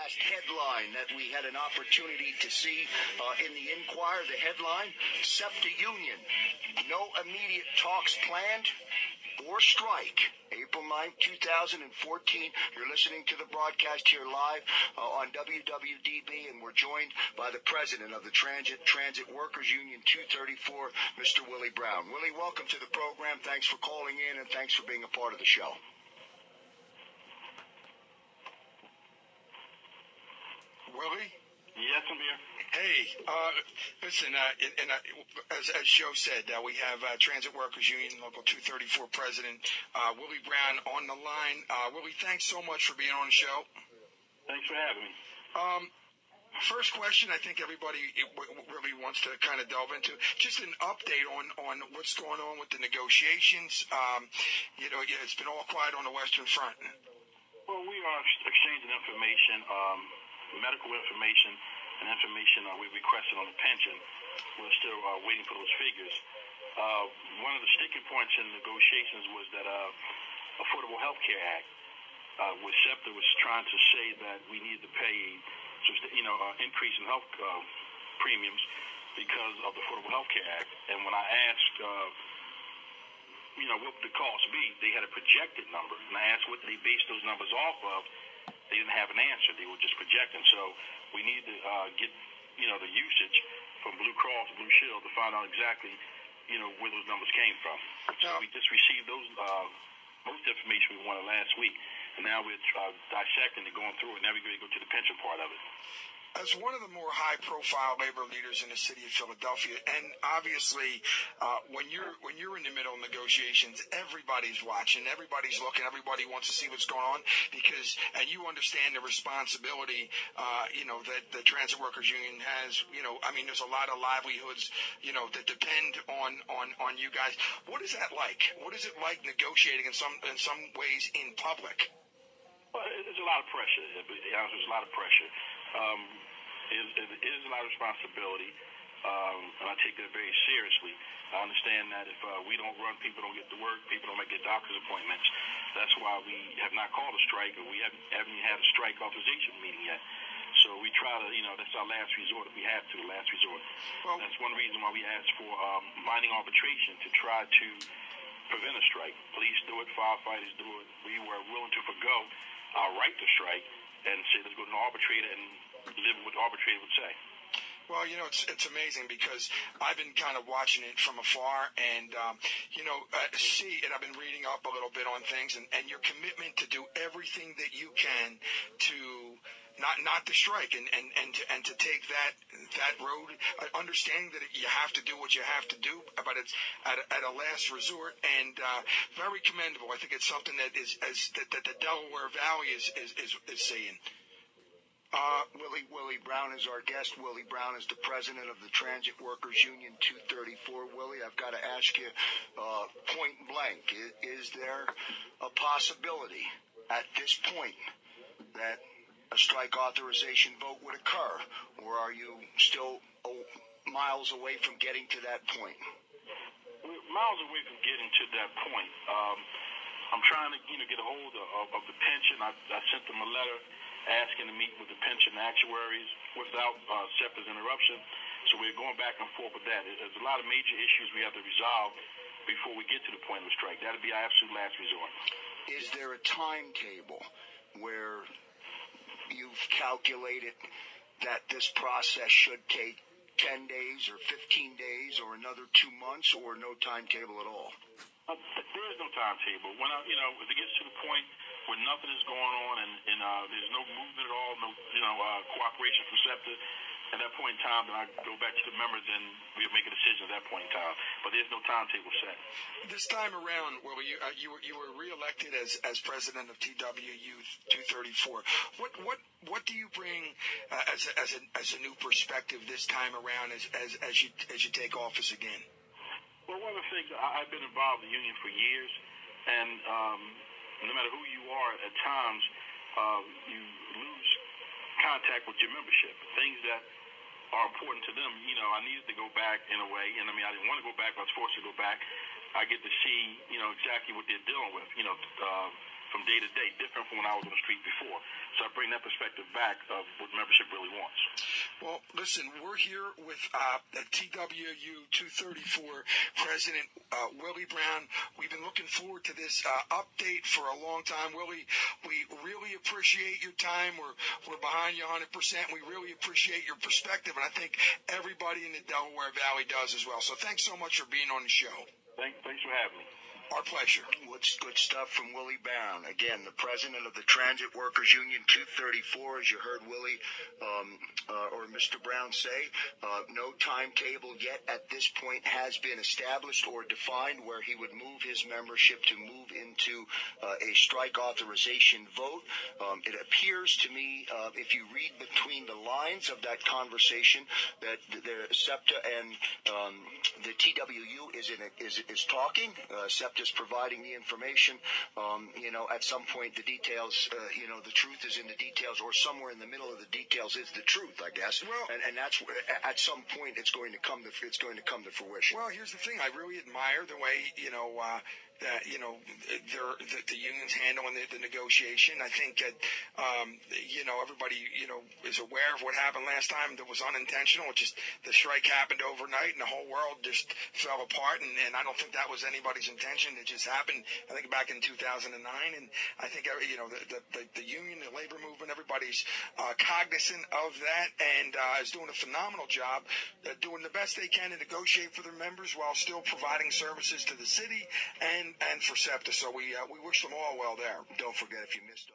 last headline that we had an opportunity to see in the Inquirer, the headline, SEPTA Union, no immediate talks planned or strike. April 9th, 2014. You're listening to the broadcast here live on WWDB, and we're joined by the president of the Transit Workers Union 234, Mr. Willie Brown. Willie, welcome to the program. Thanks for calling in, and thanks for being a part of the show. Willie? Yes, I'm here. Hey, listen, as Joe said, we have Transit Workers Union Local 234 President Willie Brown on the line. Willie, thanks so much for being on the show. Thanks for having me. First question I think everybody really wants to kind of delve into, just an update on what's going on with the negotiations. It's been all quiet on the Western Front. Well, we are exchanging information, medical information, and information we requested on the pension. We're still waiting for those figures. One of the sticking points in negotiations was that Affordable Health Care Act, where SEPTA was trying to say that we needed to pay increase in health premiums because of the Affordable Health Care Act. And when I asked, what would the cost be, they had a projected number. And I asked what they based those numbers off of. They didn't have an answer. They were just projecting. So we need to get, the usage from Blue Cross, Blue Shield to find out exactly, where those numbers came from. So we just received those most information we wanted last week. And now we're dissecting it, going through it, and now we're going to go to the pension part of it. As one of the more high-profile labor leaders in the city of Philadelphia, and obviously when you're in the middle of negotiations, everybody's watching, everybody's looking, everybody wants to see what's going on and you understand the responsibility, that the Transit Workers Union has. There's a lot of livelihoods, that depend on you guys. What is that like? What is it like negotiating in some ways in public? Well, there's a lot of pressure. There's a lot of pressure. It is a lot of responsibility, and I take that very seriously. I understand that if we don't run, people don't get to work, people don't make their doctor's appointments. That's why we have not called a strike, or we haven't even had a strike authorization meeting yet. So we try to, that's our last resort if we have to, the last resort. Well, that's one reason why we asked for binding arbitration to try to prevent a strike. Police do it, firefighters do it. We were willing to forgo our right to strike and say, let's go to an arbitrator and live what the arbitrator would say. Well, it's amazing because I've been kind of watching it from afar and, see, and I've been reading up a little bit on things and your commitment to do everything that you can to not to strike and to take that road, understanding that you have to do what you have to do, but it's at a last resort, and very commendable. I think it's something that that the Delaware Valley is seeing. Willie Brown is our guest. Willie Brown is the president of the Transit Workers Union 234. Willie, I've got to ask you point blank, is there a possibility at this point that a strike authorization vote would occur, or are you still miles away from getting to that point? We're miles away from getting to that point. I'm trying to get a hold of the pension. I sent them a letter asking to meet with the pension actuaries without SEPTA's interruption. So we're going back and forth with that. There's a lot of major issues we have to resolve before we get to the point of a strike. That'll be our absolute last resort. Is there a timetable where you've calculated that this process should take 10 days or 15 days or another 2 months, or no timetable at all? There is no timetable. When if it gets to the point where nothing is going on and there's no movement at all, no cooperation from SEPTA, at that point in time, then I go back to the members and we'll make a decision at that point in time. But there's no timetable set. This time around, Willie, you were reelected as president of TWU 234. What do you bring as a new perspective this time around as you take office again? Well, one of the things, I've been involved in the union for years, and no matter who you are, at times you lose contact with your membership. Things that are important to them, I needed to go back in a way, and I didn't want to go back, but I was forced to go back. I get to see, exactly what they're dealing with, from day to day, different from when I was on the street before. So I bring that perspective back of what membership really wants. Well, listen, we're here with TWU 234 President Willie Brown. We've been looking forward to this update for a long time. Willie, we really appreciate your time. We're behind you 100%. We really appreciate your perspective, and I think everybody in the Delaware Valley does as well. So thanks so much for being on the show. Thanks for having me. Our pleasure. What's good stuff from Willie Brown. Again, the president of the Transit Workers Union 234, as you heard Willie or Mr. Brown say. No timetable yet at this point has been established or defined where he would move his membership to move into a strike authorization vote. It appears to me, if you read between the lines of that conversation, that the SEPTA and the TWU is talking. SEPTA is providing the information. At some point the details, the truth is in the details, or somewhere in the middle of the details is the truth, I guess. Well, and that's at some point it's going to come to fruition. Well, here's the thing. I really admire the way the unions handling the negotiation. I think that everybody is aware of what happened last time that was unintentional. It just the strike happened overnight and the whole world just fell apart. And I don't think that was anybody's intention. It just happened. I think back in 2009. And I think the union, the labor movement, everybody's cognizant of that and is doing a phenomenal job, doing the best they can to negotiate for their members while still providing services to the city and for SEPTA. So we wish them all well there. Don't forget, if you missed